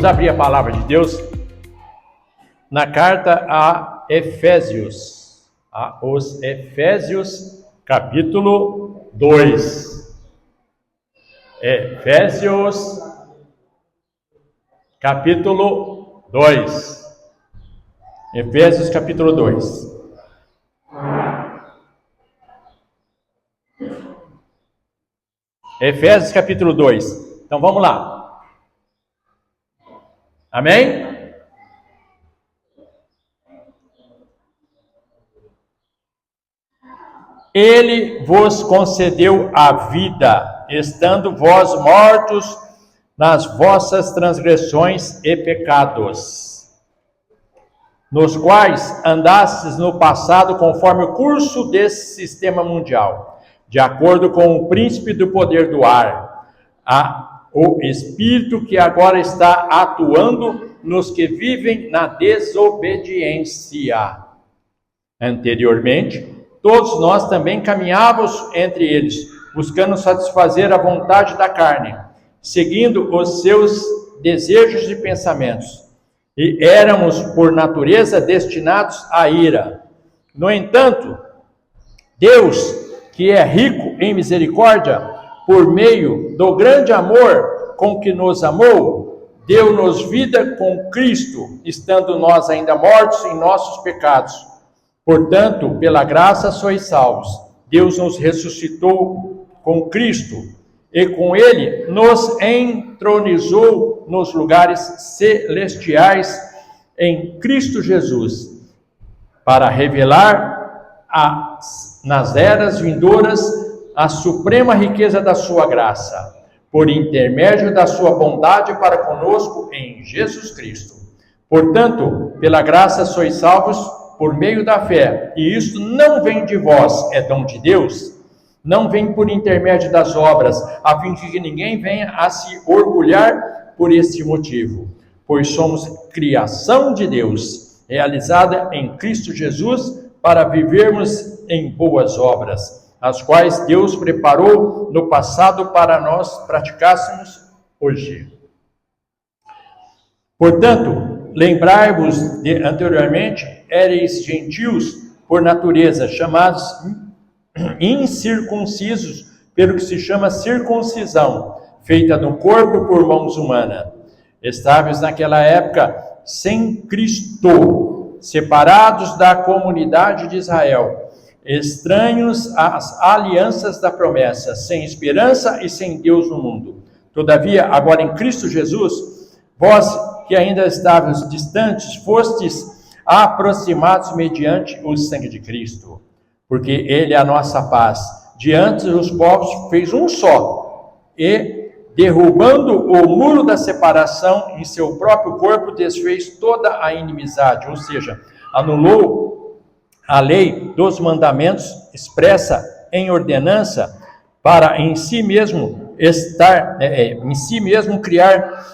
Vamos abrir a palavra de Deus na carta a Efésios, os Efésios, capítulo 2. Efésios, capítulo 2. Efésios, capítulo 2. Efésios, capítulo 2. Então vamos lá. Amém? Ele vos concedeu a vida, estando vós mortos nas vossas transgressões e pecados, nos quais andastes no passado conforme o curso desse sistema mundial, de acordo com o príncipe do poder do ar, o espírito que agora está atuando nos que vivem na desobediência. Anteriormente, todos nós também caminhávamos entre eles, buscando satisfazer a vontade da carne, seguindo os seus desejos e pensamentos. E éramos, por natureza, destinados à ira. No entanto, Deus, que é rico em misericórdia, por meio do grande amor com que nos amou, deu-nos vida com Cristo, estando nós ainda mortos em nossos pecados. Portanto, pela graça sois salvos. Deus nos ressuscitou com Cristo e com Ele nos entronizou nos lugares celestiais em Cristo Jesus, para revelar nas eras vindouras a suprema riqueza da sua graça, por intermédio da sua bondade para conosco em Jesus Cristo. Portanto, pela graça sois salvos por meio da fé, e isto não vem de vós, é dom de Deus, não vem por intermédio das obras, a fim de que ninguém venha a se orgulhar por este motivo, pois somos criação de Deus, realizada em Cristo Jesus, para vivermos em boas obras, as quais Deus preparou no passado para nós praticássemos hoje. Portanto, lembrai-vos de anteriormente, éreis gentios por natureza, chamados incircuncisos, pelo que se chama circuncisão, feita no corpo por mãos humanas. Estáveis naquela época sem Cristo, separados da comunidade de Israel, estranhos às alianças da promessa, sem esperança e sem Deus no mundo. Todavia, agora em Cristo Jesus, vós que ainda estáveis distantes, fostes aproximados mediante o sangue de Cristo, porque Ele é a nossa paz. Diante dos povos fez um só, e derrubando o muro da separação em seu próprio corpo, desfez toda a inimizade, ou seja, anulou a lei dos mandamentos expressa em ordenança, para em si mesmo criar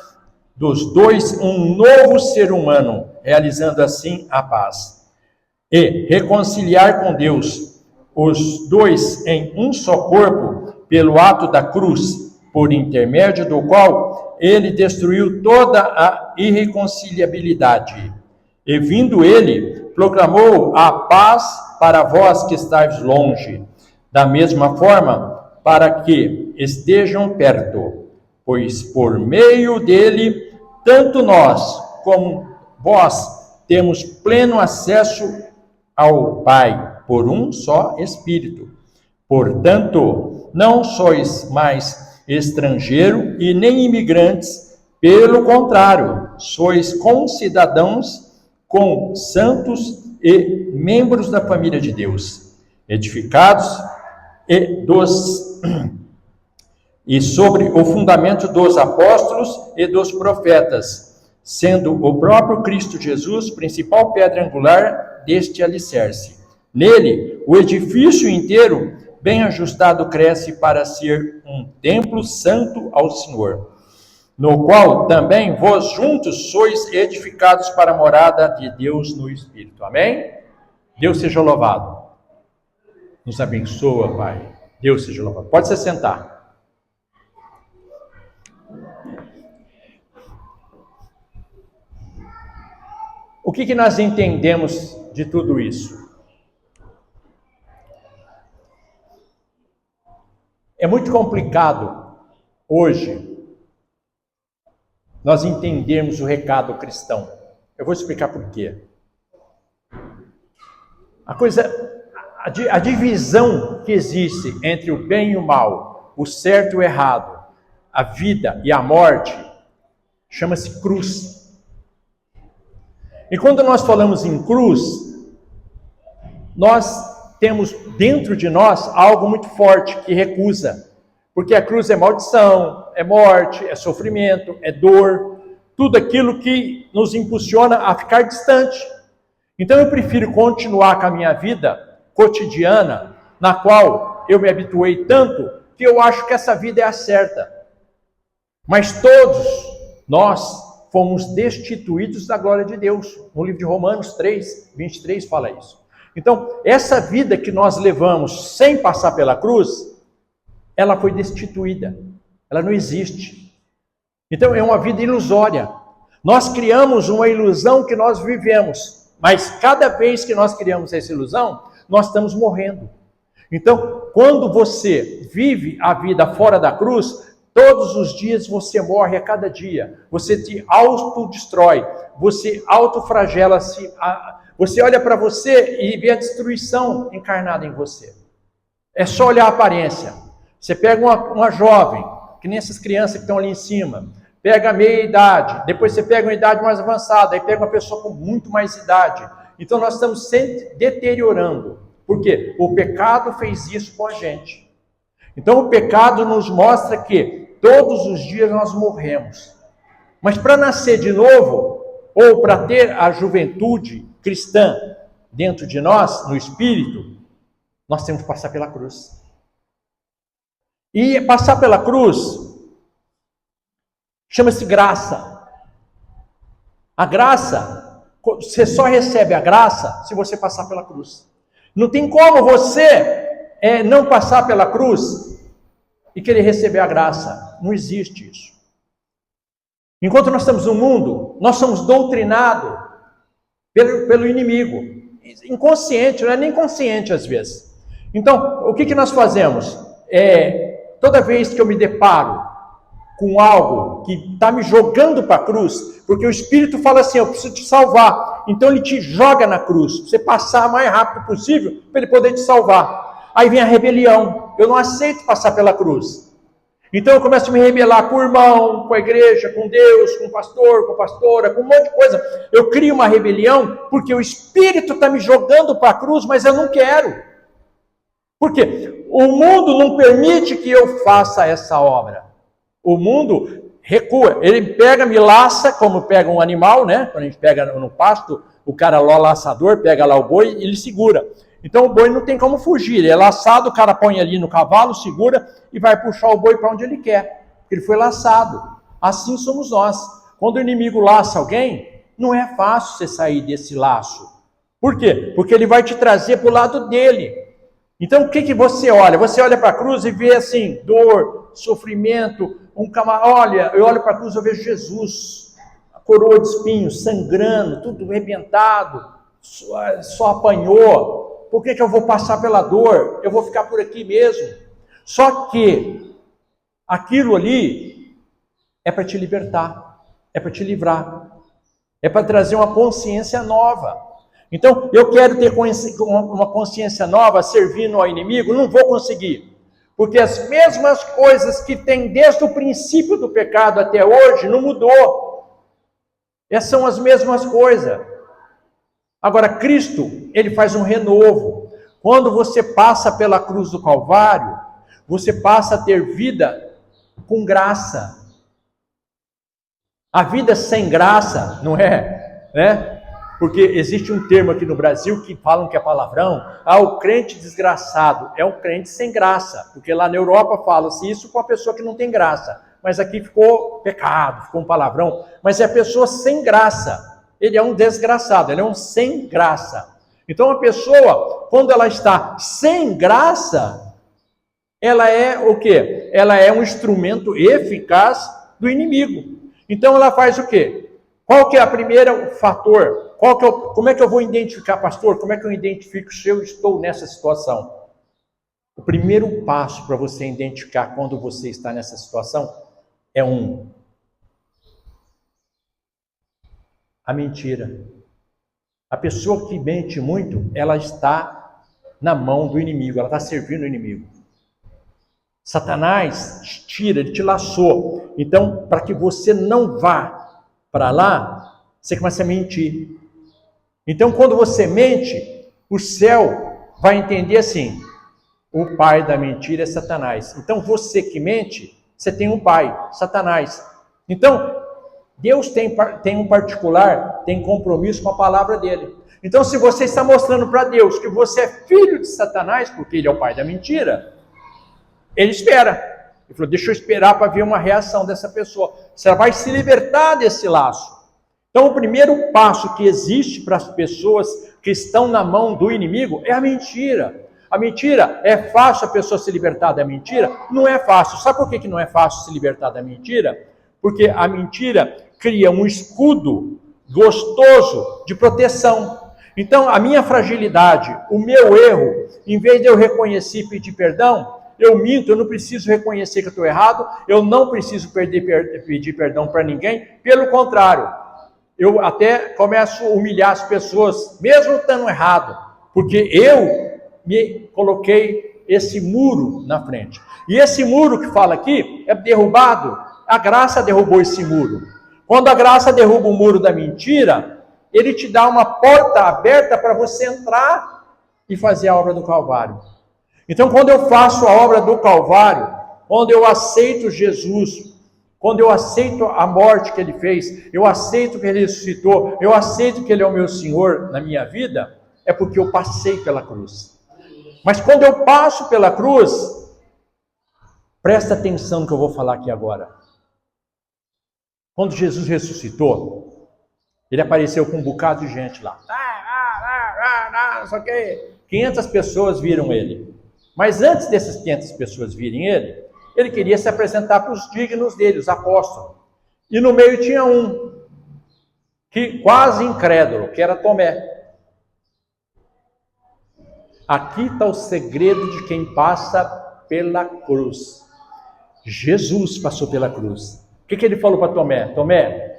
dos dois um novo ser humano, realizando assim a paz, e reconciliar com Deus os dois em um só corpo, pelo ato da cruz, por intermédio do qual ele destruiu toda a irreconciliabilidade. E vindo ele, proclamou a paz para vós que estáis longe, da mesma forma para que estejam perto, pois por meio dele, tanto nós como vós temos pleno acesso ao Pai, por um só Espírito. Portanto, não sois mais estrangeiro e nem imigrantes, pelo contrário, sois concidadãos com santos e membros da família de Deus, edificados e sobre o fundamento dos apóstolos e dos profetas, sendo o próprio Cristo Jesus principal pedra angular deste alicerce. Nele, o edifício inteiro, bem ajustado, cresce para ser um templo santo ao Senhor, no qual também vós juntos sois edificados para a morada de Deus no Espírito. Amém? Deus seja louvado. Nos abençoa, Pai. Deus seja louvado. Pode se sentar. O que nós entendemos de tudo isso? É muito complicado hoje nós entendermos o recado cristão. Eu vou explicar por quê. A divisão que existe entre o bem e o mal, o certo e o errado, a vida e a morte, chama-se cruz. E quando nós falamos em cruz, nós temos dentro de nós algo muito forte que recusa. Porque a cruz é maldição, é morte, é sofrimento, é dor, tudo aquilo que nos impulsiona a ficar distante. Então eu prefiro continuar com a minha vida cotidiana, na qual eu me habituei tanto, que eu acho que essa vida é a certa. Mas todos nós fomos destituídos da glória de Deus. No livro de Romanos 3, 23 fala isso. Então, essa vida que nós levamos sem passar pela cruz, ela foi destituída. Ela não existe. Então, é uma vida ilusória. Nós criamos uma ilusão que nós vivemos. Mas cada vez que nós criamos essa ilusão, nós estamos morrendo. Então, quando você vive a vida fora da cruz, todos os dias você morre a cada dia. Você te autodestrói. Você autoflagela-se. Você olha para você e vê a destruição encarnada em você. É só olhar a aparência. Você pega uma jovem, que nem essas crianças que estão ali em cima, pega a meia idade, depois você pega uma idade mais avançada, aí pega uma pessoa com muito mais idade. Então nós estamos sempre deteriorando. Por quê? O pecado fez isso com a gente. Então o pecado nos mostra que todos os dias nós morremos. Mas para nascer de novo, ou para ter a juventude cristã dentro de nós, no espírito, nós temos que passar pela cruz. E passar pela cruz chama-se graça. A graça, você só recebe a graça se você passar pela cruz. Não tem como você não passar pela cruz e querer receber a graça. Não existe isso. Enquanto nós estamos no mundo, nós somos doutrinados pelo inimigo. Inconsciente, não é nem consciente às vezes. Então, o que nós fazemos? Toda vez que eu me deparo com algo que está me jogando para a cruz, porque o Espírito fala assim, eu preciso te salvar. Então ele te joga na cruz, para você passar o mais rápido possível, para ele poder te salvar. Aí vem a rebelião, eu não aceito passar pela cruz. Então eu começo a me rebelar com o irmão, com a igreja, com Deus, com o pastor, com a pastora, com um monte de coisa. Eu crio uma rebelião, porque o Espírito está me jogando para a cruz, mas eu não quero. Por quê? O mundo não permite que eu faça essa obra. O mundo recua. Ele pega, me laça, como pega um animal, né? Quando a gente pega no pasto, o cara lá, laçador, pega lá o boi e ele segura. Então o boi não tem como fugir. Ele é laçado, o cara põe ali no cavalo, segura e vai puxar o boi para onde ele quer. Ele foi laçado. Assim somos nós. Quando o inimigo laça alguém, não é fácil você sair desse laço. Por quê? Porque ele vai te trazer para o lado dele. Então, o que você olha? Você olha para a cruz e vê assim, dor, sofrimento, olha, eu olho para a cruz e eu vejo Jesus, a coroa de espinhos, sangrando, tudo arrebentado, só apanhou. Por que eu vou passar pela dor? Eu vou ficar por aqui mesmo. Só que aquilo ali é para te libertar, é para te livrar, é para trazer uma consciência nova. Então, eu quero ter uma consciência nova servindo ao inimigo, não vou conseguir. Porque as mesmas coisas que tem desde o princípio do pecado até hoje, não mudou. Essas são as mesmas coisas. Agora, Cristo, ele faz um renovo. Quando você passa pela cruz do Calvário, você passa a ter vida com graça. A vida sem graça, não é? Né? Porque existe um termo aqui no Brasil que falam que é palavrão. O crente desgraçado é um crente sem graça. Porque lá na Europa fala-se isso com a pessoa que não tem graça. Mas aqui ficou pecado, ficou um palavrão. Mas é a pessoa sem graça. Ele é um desgraçado, ele é um sem graça. Então a pessoa, quando ela está sem graça, ela é o quê? Ela é um instrumento eficaz do inimigo. Então ela faz o quê? Qual que é o primeiro fator? Como é que eu vou identificar, pastor? Como é que eu identifico se eu estou nessa situação? O primeiro passo para você identificar quando você está nessa situação é a mentira. A pessoa que mente muito, ela está na mão do inimigo, ela está servindo o inimigo. Satanás te tira, ele te laçou. Então, para que você não vá para lá, você começa a mentir. Então, quando você mente, o céu vai entender assim: o pai da mentira é Satanás. Então, você que mente, você tem um pai, Satanás. Então, Deus tem um particular, tem compromisso com a palavra dele. Então, se você está mostrando para Deus que você é filho de Satanás, porque ele é o pai da mentira, ele espera. Ele falou, deixa eu esperar para ver uma reação dessa pessoa. Você vai se libertar desse laço. Então, o primeiro passo que existe para as pessoas que estão na mão do inimigo é a mentira. A mentira, é fácil a pessoa se libertar da mentira? Não é fácil. Sabe por que não é fácil se libertar da mentira? Porque a mentira cria um escudo gostoso de proteção. Então, a minha fragilidade, o meu erro, em vez de eu reconhecer e pedir perdão, eu minto, eu não preciso reconhecer que eu estou errado, eu não preciso pedir perdão para ninguém, pelo contrário, eu até começo a humilhar as pessoas, mesmo estando errado, porque eu me coloquei esse muro na frente. E esse muro que fala aqui é derrubado, a graça derrubou esse muro. Quando a graça derruba o muro da mentira, ele te dá uma porta aberta para você entrar e fazer a obra do Calvário. Então, quando eu faço a obra do Calvário, quando eu aceito Jesus, quando eu aceito a morte que ele fez, eu aceito que ele ressuscitou, eu aceito que ele é o meu Senhor na minha vida, é porque eu passei pela cruz. Mas quando eu passo pela cruz, presta atenção no que eu vou falar aqui agora. Quando Jesus ressuscitou, ele apareceu com um bocado de gente lá. Só que 500 pessoas viram ele. Mas antes dessas 500 pessoas virem ele, ele queria se apresentar para os dignos dele, os apóstolos. E no meio tinha um, que quase incrédulo, que era Tomé. Aqui está o segredo de quem passa pela cruz. Jesus passou pela cruz. O que ele falou para Tomé? Tomé,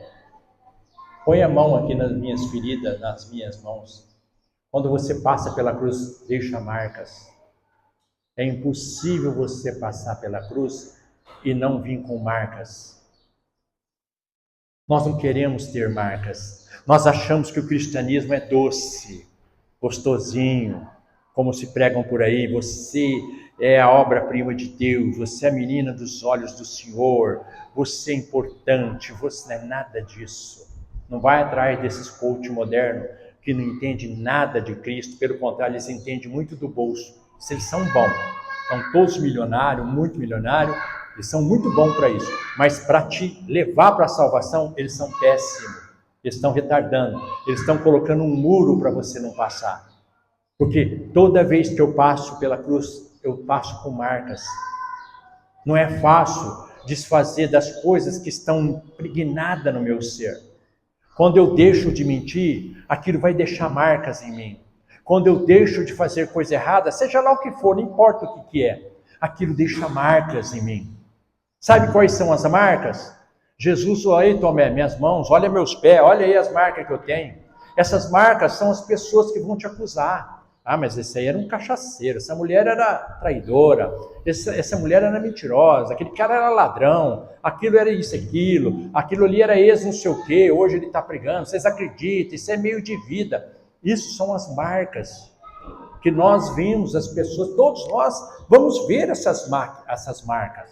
põe a mão aqui nas minhas feridas, nas minhas mãos. Quando você passa pela cruz, deixa marcas. É impossível você passar pela cruz e não vir com marcas. Nós não queremos ter marcas. Nós achamos que o cristianismo é doce, gostosinho, como se pregam por aí. Você é a obra-prima de Deus, você é a menina dos olhos do Senhor, você é importante, você não é nada disso. Não vai atrás desses coach modernos que não entendem nada de Cristo, pelo contrário, eles entendem muito do bolso. Se eles são bons, são todos milionários, muito milionários, eles são muito bons para isso, mas para te levar para a salvação, eles são péssimos, eles estão retardando, eles estão colocando um muro para você não passar, porque toda vez que eu passo pela cruz, eu passo com marcas. Não é fácil desfazer das coisas que estão impregnadas no meu ser. Quando eu deixo de mentir, aquilo vai deixar marcas em mim. Quando eu deixo de fazer coisa errada, seja lá o que for, não importa o que é, aquilo deixa marcas em mim. Sabe quais são as marcas? Jesus, olha aí, Tomé, minhas mãos, olha meus pés, olha aí as marcas que eu tenho. Essas marcas são as pessoas que vão te acusar. Ah, mas esse aí era um cachaceiro, essa mulher era traidora, essa mulher era mentirosa, aquele cara era ladrão, aquilo era isso, aquilo ali era ex não sei o quê, hoje ele está pregando, vocês acreditam, isso é meio de vida. Isso são as marcas que nós vimos, as pessoas, todos nós vamos ver essas marcas.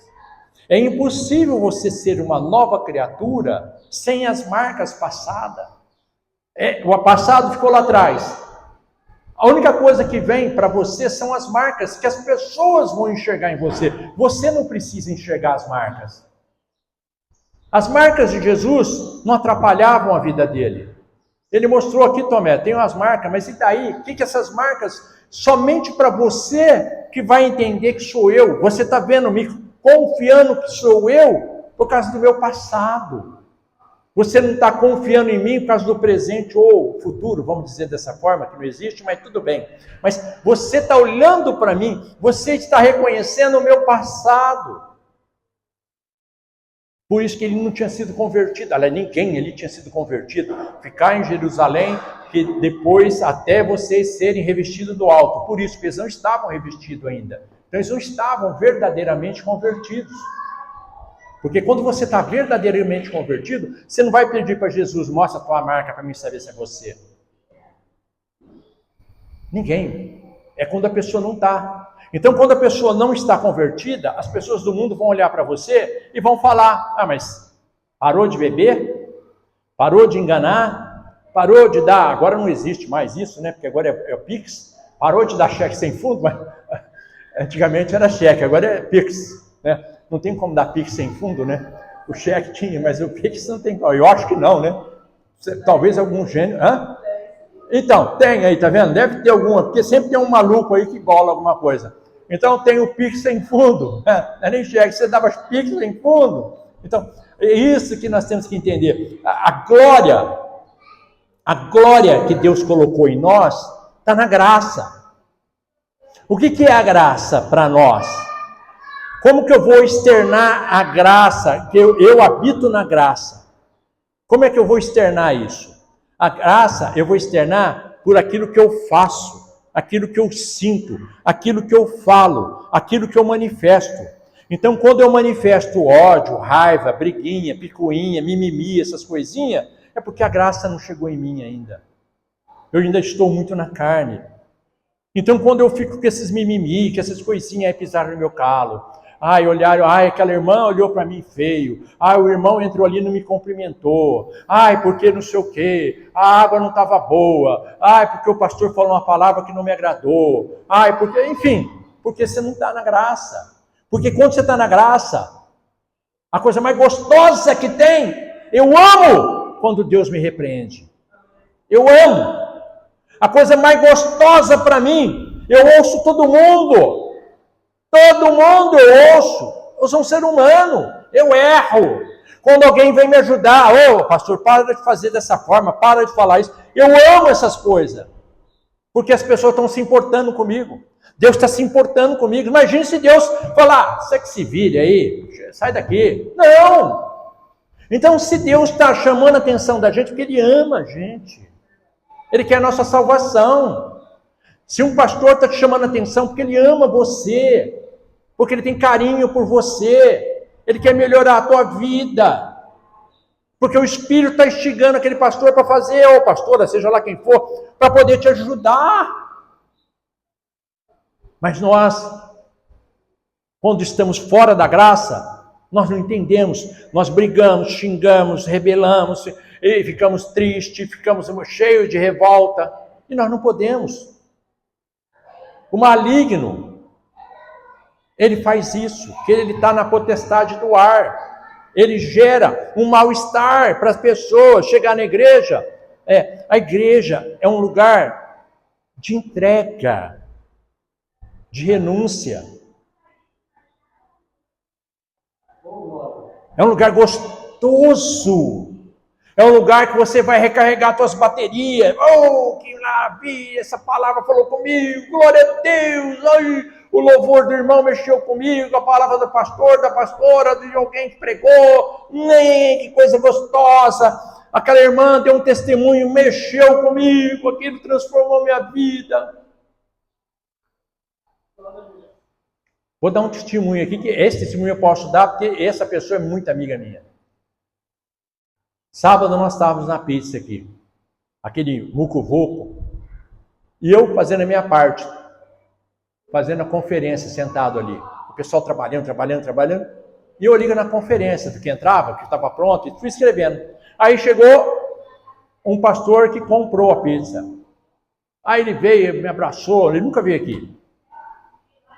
É impossível você ser uma nova criatura sem as marcas passadas. O passado ficou lá atrás. A única coisa que vem para você são as marcas que as pessoas vão enxergar em você. Você não precisa enxergar as marcas. As marcas de Jesus não atrapalhavam a vida dele. Ele mostrou aqui, Tomé, tem umas marcas, mas e daí? O que essas marcas? Somente para você que vai entender que sou eu. Você está vendo, me confiando que sou eu por causa do meu passado. Você não está confiando em mim por causa do presente ou futuro, vamos dizer dessa forma, que não existe, mas tudo bem. Mas você está olhando para mim, você está reconhecendo o meu passado. Por isso que ele não tinha sido convertido, aliás, ninguém ele tinha sido convertido. Ficar em Jerusalém, que depois até vocês serem revestidos do alto. Por isso que eles não estavam revestidos ainda. Então eles não estavam verdadeiramente convertidos. Porque quando você está verdadeiramente convertido, você não vai pedir para Jesus, mostra a tua marca para mim saber se é você. Ninguém. É quando a pessoa não está. Então, quando a pessoa não está convertida, as pessoas do mundo vão olhar para você e vão falar, mas parou de beber? Parou de enganar? Parou de dar, agora não existe mais isso, né? Porque agora é o Pix. Parou de dar cheque sem fundo, mas antigamente era cheque, agora é Pix, né? Não tem como dar Pix sem fundo, né? O cheque tinha, mas o Pix não tem. Eu acho que não, né? Talvez algum gênio. Hã? Então, tem aí, tá vendo? Deve ter alguma, porque sempre tem um maluco aí que bola alguma coisa. Então, tem o Pix sem fundo. Não é nem cheque, você dava Pix sem fundo. Então, é isso que nós temos que entender. A glória que Deus colocou em nós está na graça. O que é a graça para nós? Como que eu vou externar a graça, que eu habito na graça? Como é que eu vou externar isso? A graça eu vou externar por aquilo que eu faço, aquilo que eu sinto, aquilo que eu falo, aquilo que eu manifesto. Então, quando eu manifesto ódio, raiva, briguinha, picuinha, mimimi, essas coisinhas, é porque a graça não chegou em mim ainda. Eu ainda estou muito na carne. Então, quando eu fico com esses mimimi, com essas coisinhas aí pisaram no meu calo, olharam, aquela irmã olhou para mim feio, o irmão entrou ali e não me cumprimentou, porque não sei o quê, a água não estava boa, porque o pastor falou uma palavra que não me agradou, porque você não está na graça. Porque quando você está na graça, a coisa mais gostosa que tem, eu amo quando Deus me repreende. Eu amo. A coisa mais gostosa para mim, eu ouço todo mundo. Todo mundo eu ouço. Eu sou um ser humano. Eu erro. Quando alguém vem me ajudar, pastor, para de fazer dessa forma, para de falar isso. Eu amo essas coisas. Porque as pessoas estão se importando comigo. Deus está se importando comigo. Imagine se Deus falar, você que se vire aí, sai daqui. Não! Então, se Deus está chamando a atenção da gente, porque Ele ama a gente. Ele quer a nossa salvação. Se um pastor está te chamando a atenção, porque ele ama você, porque ele tem carinho por você, ele quer melhorar a tua vida, porque o Espírito está instigando aquele pastor para fazer, ou pastora, seja lá quem for, para poder te ajudar. Mas nós, quando estamos fora da graça, nós não entendemos, nós brigamos, xingamos, rebelamos, e ficamos tristes, ficamos cheios de revolta, e nós não podemos. O maligno, ele faz isso, que ele está na potestade do ar, ele gera um mal-estar para as pessoas. Chegar na igreja, a igreja é um lugar de entrega, de renúncia, é um lugar gostoso, é um lugar que você vai recarregar suas baterias. Que maravilha, essa palavra falou comigo, glória a Deus. O louvor do irmão mexeu comigo, a palavra do pastor, da pastora, de alguém que pregou, que coisa gostosa. Aquela irmã deu um testemunho, mexeu comigo, aquilo transformou minha vida. Vou dar um testemunho aqui, que esse testemunho eu posso dar, porque essa pessoa é muito amiga minha. Sábado nós estávamos na pizza aqui, aquele muco-vuco, e eu fazendo a minha parte, fazendo a conferência, sentado ali. O pessoal trabalhando, e eu ligo na conferência, do que entrava, que estava pronto, e fui escrevendo. Aí chegou um pastor que comprou a pizza. Aí ele veio, me abraçou, ele nunca veio aqui.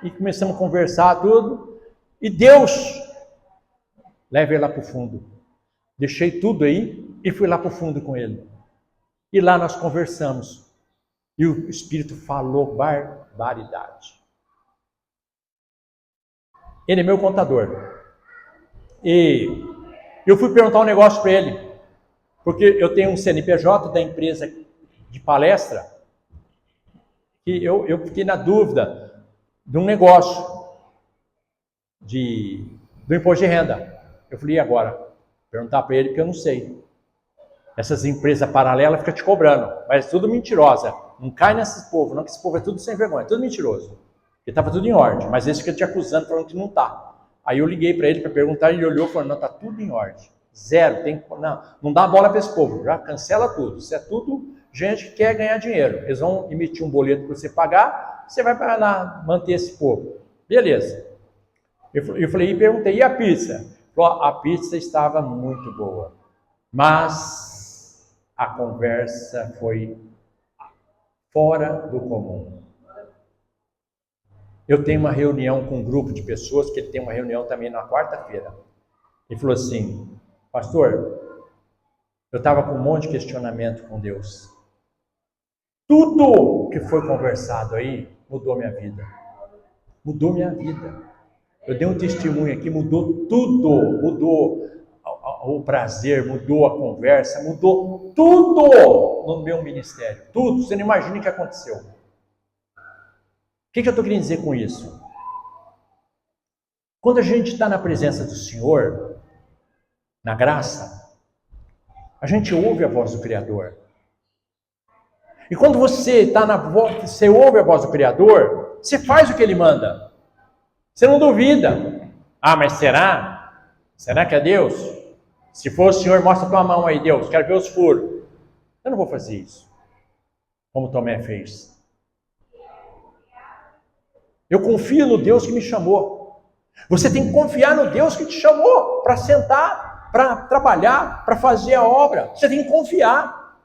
E começamos a conversar tudo, e Deus leva ele lá para o fundo. Deixei tudo aí e fui lá para o fundo com ele. E lá nós conversamos. E o Espírito falou barbaridade. Ele é meu contador. E eu fui perguntar um negócio para ele. Porque eu tenho um CNPJ da empresa de palestra, que eu fiquei na dúvida de um negócio do imposto de renda. Eu falei, e agora? Perguntar para ele, porque eu não sei. Essas empresas paralelas ficam te cobrando, mas tudo mentirosa. Não cai nesse povo, não, que esse povo é tudo sem vergonha, tudo mentiroso. Porque estava tudo em ordem, mas eles ficam te acusando, falando que não está. Aí eu liguei para ele para perguntar, ele olhou e falou, não, está tudo em ordem. Zero, não dá bola para esse povo, já cancela tudo. Isso é tudo gente que quer ganhar dinheiro. Eles vão emitir um boleto para você pagar, você vai para lá manter esse povo. Beleza. Eu falei, e perguntei, e a pizza? Ele falou, a pizza estava muito boa, mas a conversa foi fora do comum. Eu tenho uma reunião com um grupo de pessoas, que ele tem uma reunião também na quarta-feira. Ele falou assim, pastor, eu estava com um monte de questionamento com Deus. Tudo que foi conversado aí mudou minha vida. Mudou minha vida. Eu dei um testemunho aqui, mudou tudo. Mudou o prazer, mudou a conversa, mudou tudo no meu ministério. Tudo. Você não imagina o que aconteceu. O que eu estou querendo dizer com isso? Quando a gente está na presença do Senhor, na graça, a gente ouve a voz do Criador. E quando você você ouve a voz do Criador, você faz o que Ele manda. Você não duvida. Ah, mas será? Será que é Deus? Se for o Senhor, mostra a tua mão aí, Deus. Quero ver os furos. Eu não vou fazer isso. Como Tomé fez. Eu confio no Deus que me chamou. Você tem que confiar no Deus que te chamou para sentar, para trabalhar, para fazer a obra. Você tem que confiar.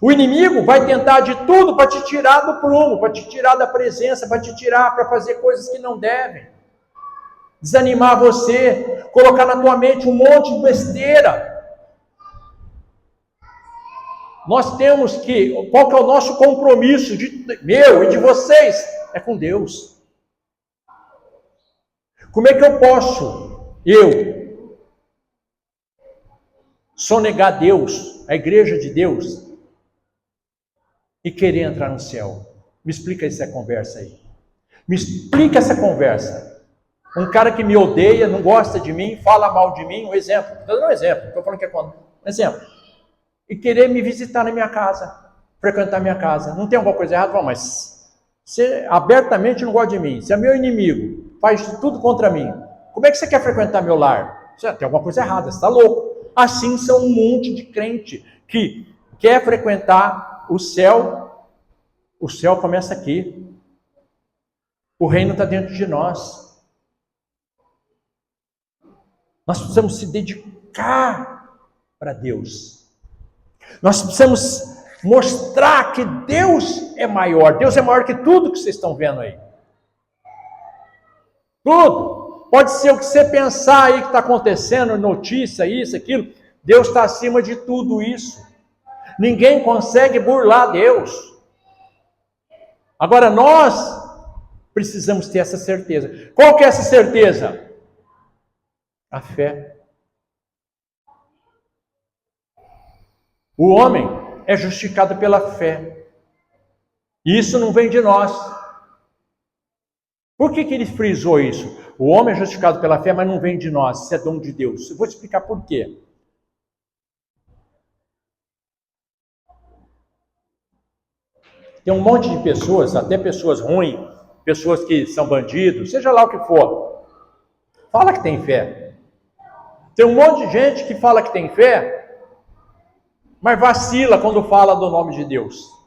O inimigo vai tentar de tudo para te tirar do prumo, para te tirar da presença, para te tirar, para fazer coisas que não devem. Desanimar você, colocar na tua mente um monte de besteira. Nós temos que, qual que é o nosso compromisso, meu e de vocês? É com Deus. Como é que eu posso, sonegar Deus, a igreja de Deus, e querer entrar no céu? Me explica essa conversa aí. Me explica essa conversa. Um cara que me odeia, não gosta de mim, fala mal de mim, um exemplo. Estou dando um exemplo, estou falando que é um exemplo. E querer me visitar na minha casa, frequentar minha casa. Não tem alguma coisa errada? Bom, mas você abertamente não gosta de mim, você é meu inimigo, faz tudo contra mim. Como é que você quer frequentar meu lar? Você tem alguma coisa errada, você está louco. Assim são um monte de crente que quer frequentar o céu. O céu começa aqui. O reino está dentro de nós. Nós precisamos se dedicar para Deus. Nós precisamos mostrar que Deus é maior. Deus é maior que tudo que vocês estão vendo aí. Tudo. Pode ser o que você pensar aí que está acontecendo, notícia, isso, aquilo. Deus está acima de tudo isso. Ninguém consegue burlar Deus. Agora nós precisamos ter essa certeza. Qual que é essa certeza? A fé. O homem é justificado pela fé. E isso não vem de nós. Por que ele frisou isso? O homem é justificado pela fé, mas não vem de nós. Isso é dom de Deus. Eu vou te explicar por quê. Tem um monte de pessoas, até pessoas ruins, pessoas que são bandidos, seja lá o que for. Fala que tem fé. Tem um monte de gente que fala que tem fé, mas vacila quando fala do nome de Deus.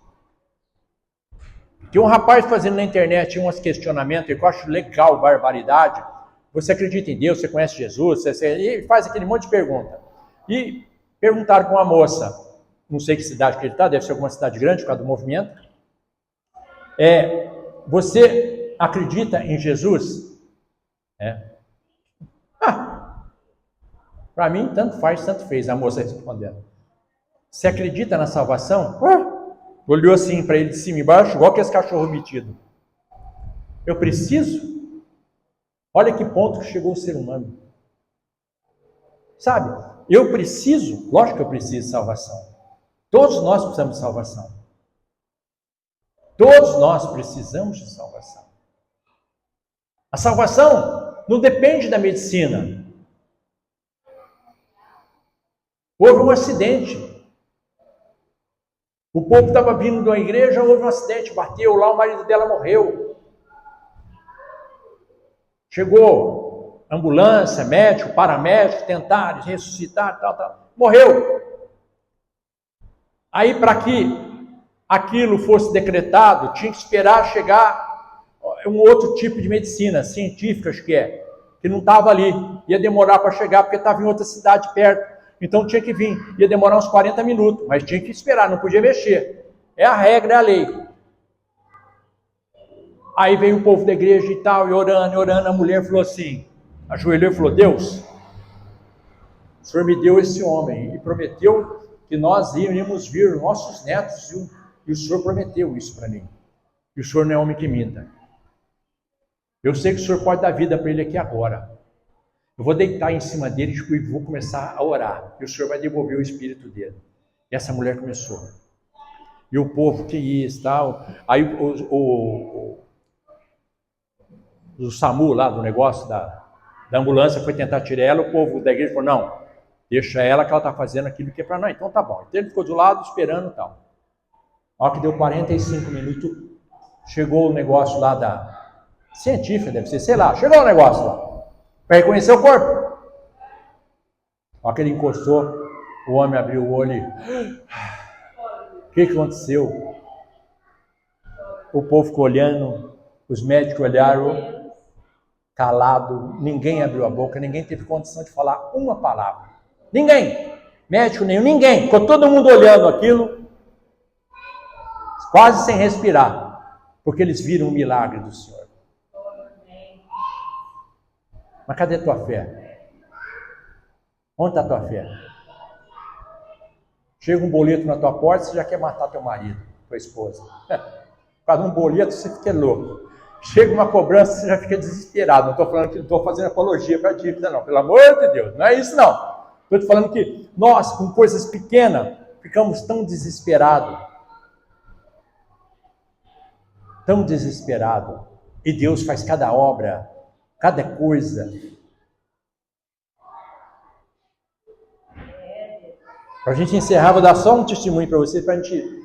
Tem um rapaz fazendo na internet uns questionamentos, que eu acho legal, barbaridade. Você acredita em Deus? Você conhece Jesus? E faz aquele monte de pergunta. E perguntaram para uma moça, não sei que cidade que ele está, deve ser alguma cidade grande por causa do movimento. Você acredita em Jesus? Para mim, tanto faz, tanto fez, a moça respondendo. Você acredita na salvação? Olhou assim para ele de cima e embaixo, igual que esse cachorro metido. Eu preciso? Olha que ponto que chegou o ser humano. Sabe? Eu preciso, lógico que eu preciso de salvação. Todos nós precisamos de salvação. Todos nós precisamos de salvação. A salvação não depende da medicina. Houve um acidente. O povo estava vindo de uma igreja, houve um acidente, bateu lá, o marido dela morreu. Chegou ambulância, médico, paramédico, tentaram ressuscitar, tal. Morreu. Aí, para que aquilo fosse decretado, tinha que esperar chegar um outro tipo de medicina, científica, acho que não estava ali. Ia demorar para chegar, porque estava em outra cidade perto. Então tinha que vir. Ia demorar uns 40 minutos, mas tinha que esperar, não podia mexer. É a regra, é a lei. Aí veio o povo da igreja e tal, e orando, a mulher falou assim, ajoelhou e falou, Deus, o Senhor me deu esse homem e prometeu que nós íamos vir nossos netos, e o Senhor prometeu isso para mim. E o Senhor não é homem que minta. Eu sei que o Senhor pode dar vida para ele aqui agora. Eu vou deitar em cima dele e vou começar a orar. E o Senhor vai devolver o espírito dele. E essa mulher começou. E o povo que isso, tal. Aí o SAMU lá do negócio da ambulância foi tentar tirar ela. O povo da igreja falou, não, deixa ela que ela está fazendo aquilo que é para nós. Então tá bom. Então ele ficou do lado esperando e tal. A hora que deu 45 minutos, chegou o negócio lá da científica, deve ser, sei lá. Chegou o negócio lá. Para reconhecer o corpo. A hora que ele encostou, o homem abriu o olho e... O que aconteceu? O povo ficou olhando, os médicos olharam, calado, ninguém abriu a boca, ninguém teve condição de falar uma palavra. Ninguém! Médico nenhum, ninguém! Ficou todo mundo olhando aquilo, quase sem respirar, porque eles viram o milagre do Senhor. Mas cadê a tua fé? Onde está a tua fé? Chega um boleto na tua porta, você já quer matar teu marido, tua esposa. Por causa de um boleto, você fica louco. Chega uma cobrança, você já fica desesperado. Não estou falando que não estou fazendo apologia para a dívida, não. Pelo amor de Deus, não é isso, não. Estou te falando que nós, com coisas pequenas, ficamos tão desesperados. Tão desesperados. E Deus faz cada obra, cada coisa. Para a gente encerrar, vou dar só um testemunho para você, para a gente...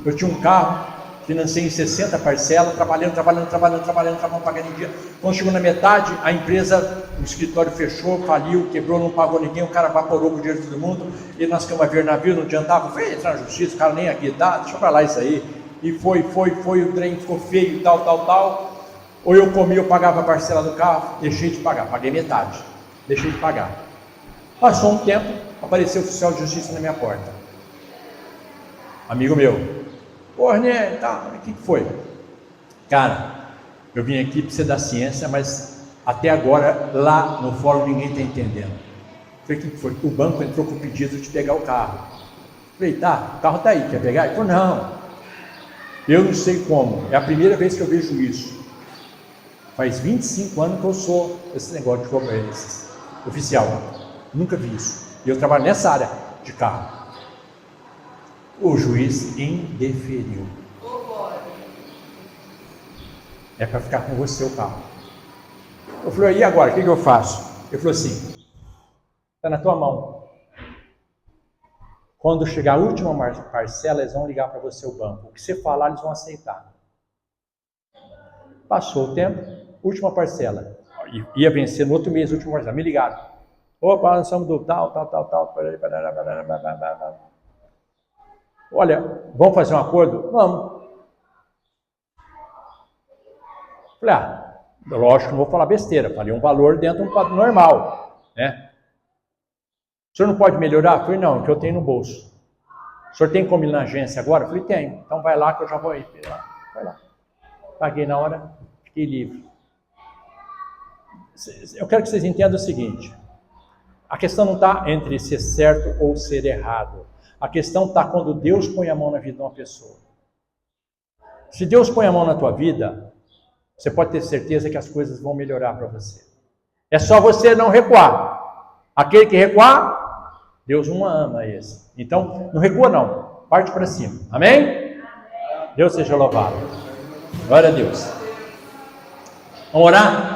Eu tinha um carro, financei em 60 parcelas, trabalhando, pagando em dia. Quando chegou na metade, a empresa, o escritório fechou, faliu, quebrou, não pagou ninguém, o cara evaporou com o dinheiro de todo mundo, e nós ficamos a ver navio, não adiantava, foi entrar na justiça, o cara nem aqui, tá, deixa pra lá isso aí. E foi, o trem ficou feio, tal. Ou eu comia, eu pagava a parcela do carro, deixei de pagar, paguei metade, deixei de pagar. Passou um tempo, apareceu o oficial de justiça na minha porta. Amigo meu. Ô, René, tá, o que foi? Cara, eu vim aqui para você dar ciência, mas até agora, lá no fórum, ninguém está entendendo. Falei, o que foi? O banco entrou com o pedido de pegar o carro. Falei, tá, o carro está aí, quer pegar? Ele falou, não, eu não sei como, é a primeira vez que eu vejo isso. Faz 25 anos que eu sou esse negócio de oficial. Nunca vi isso. E eu trabalho nessa área de carro. O juiz indeferiu. É para ficar com você o carro. Eu falei, e agora? O que eu faço? Ele falou assim, está na tua mão. Quando chegar a última parcela, eles vão ligar para você o banco. O que você falar, eles vão aceitar. Passou o tempo, última parcela. Ia vencer no outro mês, última parcela. Me ligaram. Opa, nós somos do tal. Olha, vamos fazer um acordo? Vamos. Falei, lógico que não vou falar besteira. Falei um valor dentro de um padrão normal, né? O senhor não pode melhorar? Falei, não, que eu tenho no bolso. O senhor tem como ir na agência agora? Falei, tenho. Então vai lá que eu já vou ir. Vai lá. Paguei na hora, fiquei livre. Eu quero que vocês entendam o seguinte. A questão não está entre ser certo ou ser errado. A questão está quando Deus põe a mão na vida de uma pessoa. Se Deus põe a mão na tua vida, você pode ter certeza que as coisas vão melhorar para você. É só você não recuar. Aquele que recuar, Deus não ama esse. Então, não recua não, parte para cima. Amém? Deus seja louvado. Glória a Deus. Vamos orar?